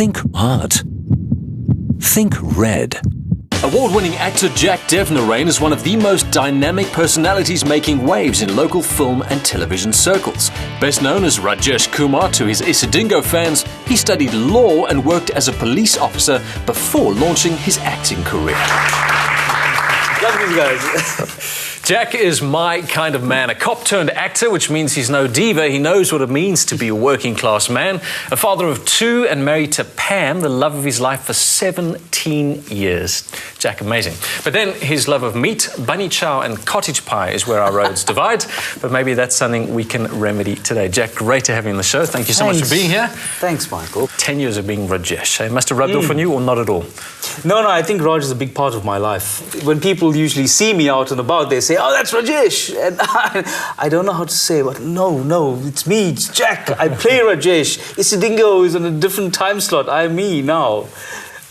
Think art. Think red. Award-winning actor Jack Devnarain is one of the most dynamic personalities making waves in local film and television circles. Best known as Rajesh Kumar to his Isidingo fans, he studied law and worked as a police officer before launching his acting career. Love these guys. Jack is my kind of man, a cop-turned-actor, which means he's no diva. He knows what it means to be a working-class man, a father of 2 and married to Pam, the love of his life for 17 years. Jack, amazing. But then his love of meat, bunny chow and cottage pie is where our roads divide, but maybe that's something we can remedy today. Jack, great to have you on the show. Thank you so much for being here. Thanks, Michael. 10 years of being Rajesh. It must have rubbed off on you, or not at all? No, I think Raj is a big part of my life. When people usually see me out and about, they say, "Oh, that's Rajesh." And I don't know how to say, but no, it's me, it's Jack. I play Rajesh. Isidingo is on a different time slot. I'm me now.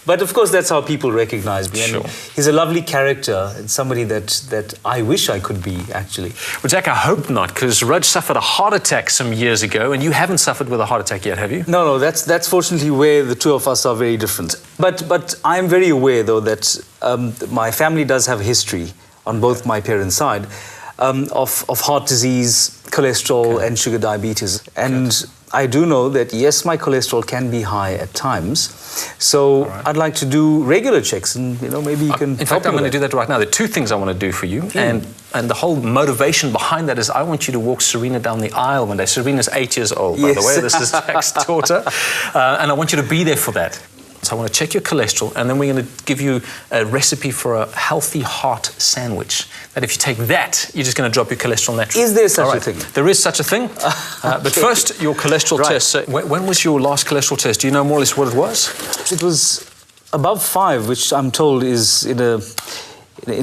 But of course, that's how people recognize me. Sure. And he's a lovely character and somebody that I wish I could be, actually. Well, Jack, I hope not, because Raj suffered a heart attack some years ago, and you haven't suffered with a heart attack yet, have you? No, that's fortunately where the two of us are very different. But I'm very aware, though, that my family does have a history on both my parents' side of heart disease, cholesterol, and sugar diabetes. And I do know that, yes, my cholesterol can be high at times. So I'd like to do regular checks, and maybe you can. In fact, I'm going to do that right now. There are 2 things I want to do for you, and the whole motivation behind that is I want you to walk Serena down the aisle one day. Serena's 8 years old, by the way. This is Jack's daughter, and I want you to be there for that. So I want to check your cholesterol, and then we're going to give you a recipe for a healthy heart sandwich. That if you take that, you're just going to drop your cholesterol naturally. Is there such a thing? There is such a thing. But first, your cholesterol test. So when was your last cholesterol test? Do you know more or less what it was? It was above 5, which I'm told is in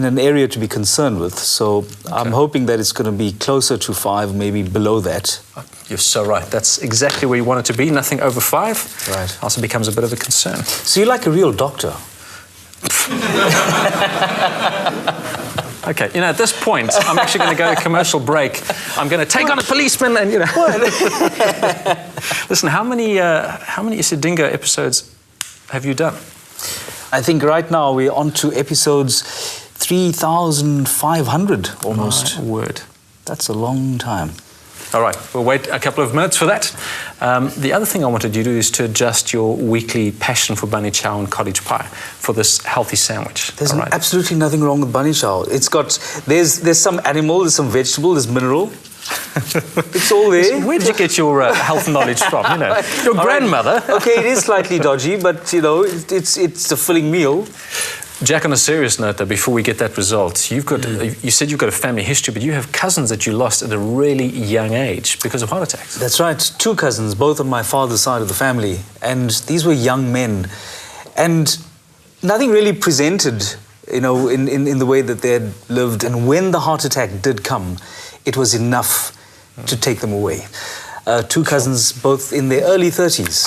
an area to be concerned with. So I'm hoping that it's going to be closer to 5, maybe below that. You're so right. That's exactly where you want it to be. Nothing over 5. Right. Also becomes a bit of a concern. So you're like a real doctor. Okay, at this point, I'm actually going to go to commercial break. I'm going to take on a policeman and, Listen, how many Isidingo episodes have you done? I think right now we're on to episodes 3,500 almost. My word. That's a long time. All right, we'll wait a couple of minutes for that. The other thing I wanted you to do is to adjust your weekly passion for bunny chow and cottage pie for this healthy sandwich. There's absolutely nothing wrong with bunny chow. It's got, there's some animal, there's some vegetable, there's mineral. It's all there. Where did you get your health knowledge from? Your grandmother. Right. Okay, it is slightly dodgy, but it's a filling meal. Jack, on a serious note, though, before we get that result, you said you've got a family history, but you have cousins that you lost at a really young age because of heart attacks. That's right. 2 cousins, both on my father's side of the family, and these were young men, and nothing really presented, in the way that they had lived. And when the heart attack did come, it was enough to take them away. 2 cousins, both in their early 30s.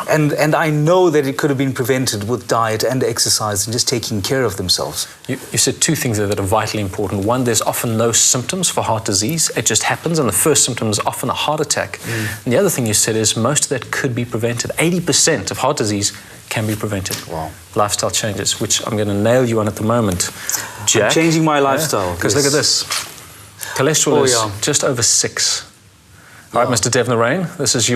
And I know that it could have been prevented with diet and exercise and just taking care of themselves. You said 2 things there that are vitally important. One, there's often no symptoms for heart disease. It just happens, and the first symptom is often a heart attack. And the other thing you said is most of that could be prevented. 80% of heart disease can be prevented. Wow. Lifestyle changes, which I'm going to nail you on at the moment. Jack. I'm changing my lifestyle. Because look at this. Cholesterol is just over 6. All right, Mr. Devnarain, this is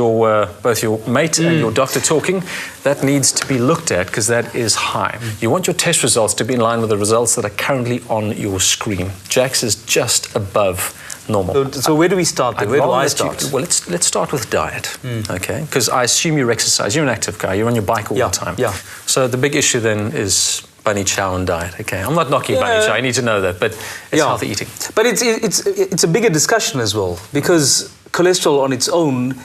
both your mate and your doctor talking. That needs to be looked at because that is high. You want your test results to be in line with the results that are currently on your screen. Jack's is just above normal. So where do we start then? Where do I start? Well, let's start with diet, okay? Because I assume you exercise. You're an active guy. You're on your bike all the time. Yeah. So the big issue then is bunny chow and diet, okay? I'm not knocking bunny chow. I need to know that, but it's healthy eating. But it's a bigger discussion as well, because cholesterol on its own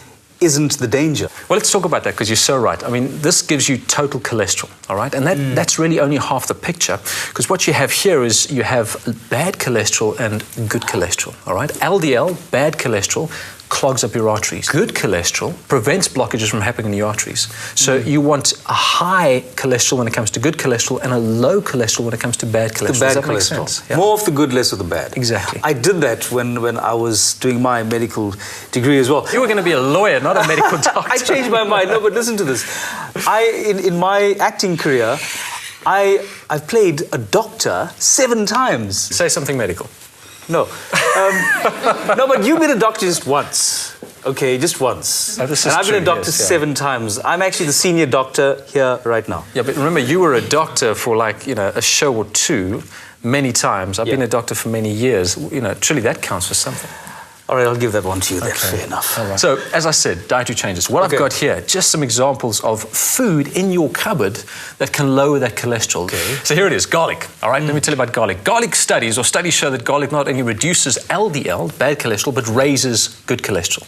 isn't the danger. Well, let's talk about that, because you're so right. I mean, this gives you total cholesterol, all right? And that's really only half the picture, because what you have here is you have bad cholesterol and good cholesterol, all right? LDL, bad cholesterol, clogs up your arteries. Good cholesterol prevents blockages from happening in the arteries. So you want a high cholesterol when it comes to good cholesterol and a low cholesterol when it comes to bad cholesterol. The bad Does that make cholesterol. sense? Yeah. More of the good, less of the bad. Exactly. I did that when I was doing my medical degree as well. You were going to be a lawyer, not a medical doctor. I changed my mind. No, but listen to this. In my acting career, I've played a doctor 7 times. Say something medical. No. No, but you've been a doctor just once. Okay, just once. Oh, this is and I've been a true, doctor yes, yeah. 7 times. I'm actually the senior doctor here right now. Yeah, but remember, you were a doctor for a show or two many times. I've been a doctor for many years. Truly that counts for something. All right, I'll give that one to you then. Fair enough. All right. So, as I said, dietary changes. What I've got here, just some examples of food in your cupboard that can lower that cholesterol. Okay. So here it is, garlic. All right, let me tell you about garlic. Garlic studies show that garlic not only reduces LDL, bad cholesterol, but raises good cholesterol.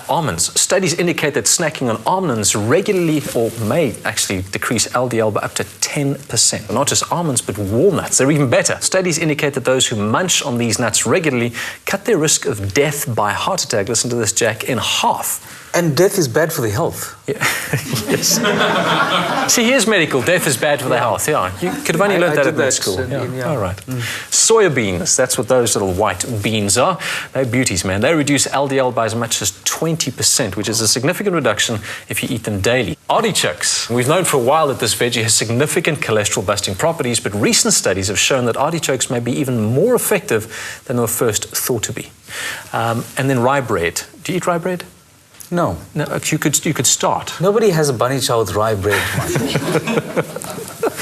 Almonds. Studies indicate that snacking on almonds regularly or may actually decrease LDL by up to 10%. Not just almonds, but walnuts. They're even better. Studies indicate that those who munch on these nuts regularly cut their risk of death by heart attack, listen to this, Jack, in half. And death is bad for the health. Yeah. Yes. See, here's medical. Death is bad for the health. Yeah, you could have only learned that at med school. All right. Soya beans. That's what those little white beans are. They're beauties, man. They reduce LDL by as much as 20%, which is a significant reduction if you eat them daily. Artichokes. We've known for a while that this veggie has significant cholesterol-busting properties, but recent studies have shown that artichokes may be even more effective than they were first thought to be. And then rye bread. Do you eat rye bread? No. No, you could start. Nobody has a bunny chow with rye bread.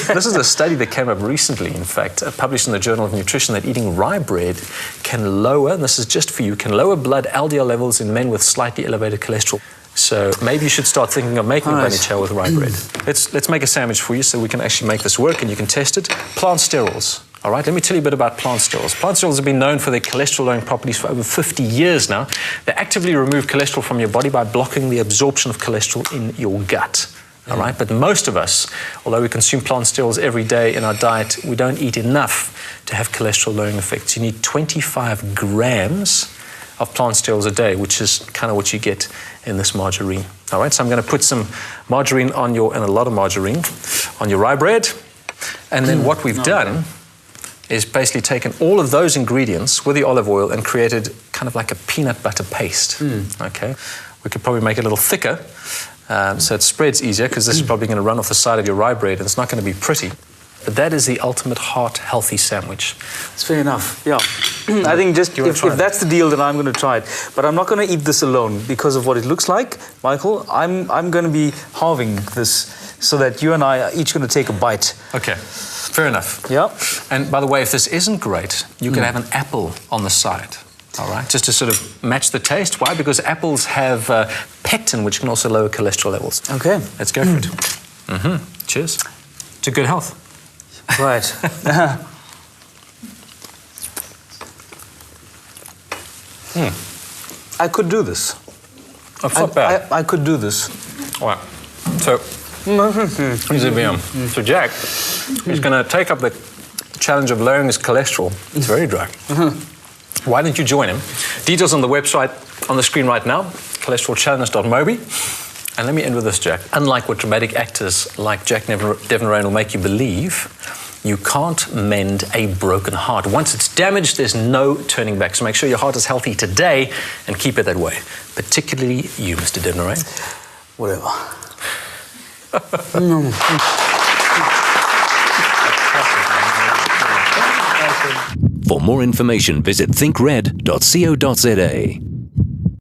This is a study that came up recently, in fact, published in the Journal of Nutrition, that eating rye bread can lower, and this is just for you, can lower blood LDL levels in men with slightly elevated cholesterol. So maybe you should start thinking of making a bunny chow with rye bread. Let's make a sandwich for you so we can actually make this work and you can test it. Plant sterols. All right, let me tell you a bit about plant sterols. Plant sterols have been known for their cholesterol-lowering properties for over 50 years now. They actively remove cholesterol from your body by blocking the absorption of cholesterol in your gut. All right, but most of us, although we consume plant sterols every day in our diet, we don't eat enough to have cholesterol-lowering effects. You need 25 grams of plant sterols a day, which is kind of what you get in this margarine. All right, so I'm going to put some margarine on and a lot of margarine on your rye bread. And then what we've done is basically taken all of those ingredients with the olive oil and created kind of like a peanut butter paste. Okay, we could probably make it a little thicker so it spreads easier, because this is probably going to run off the side of your rye bread and it's not going to be pretty. But that is the ultimate heart-healthy sandwich. It's fair enough, yeah. I think just if that's the deal, then I'm going to try it. But I'm not going to eat this alone because of what it looks like, Michael. I'm going to be halving this so that you and I are each going to take a bite. Okay, fair enough. Yeah. And by the way, if this isn't great, you can have an apple on the side. All right, just to sort of match the taste. Why? Because apples have pectin, which can also lower cholesterol levels. Okay. Let's go for it. Cheers. To good health. Right. I could do this. It's not bad. I could do this. Wow. So, so Jack is going to take up the challenge of lowering his cholesterol. It's very dry. Why don't you join him? Details on the website on the screen right now, cholesterolchallenge.mobi. And let me end with this, Jack. Unlike what dramatic actors like Jack Devnarain will make you believe, you can't mend a broken heart. Once it's damaged, there's no turning back. So make sure your heart is healthy today and keep it that way. Particularly you, Mr. Devnarain. Whatever. For more information, visit thinkred.co.za.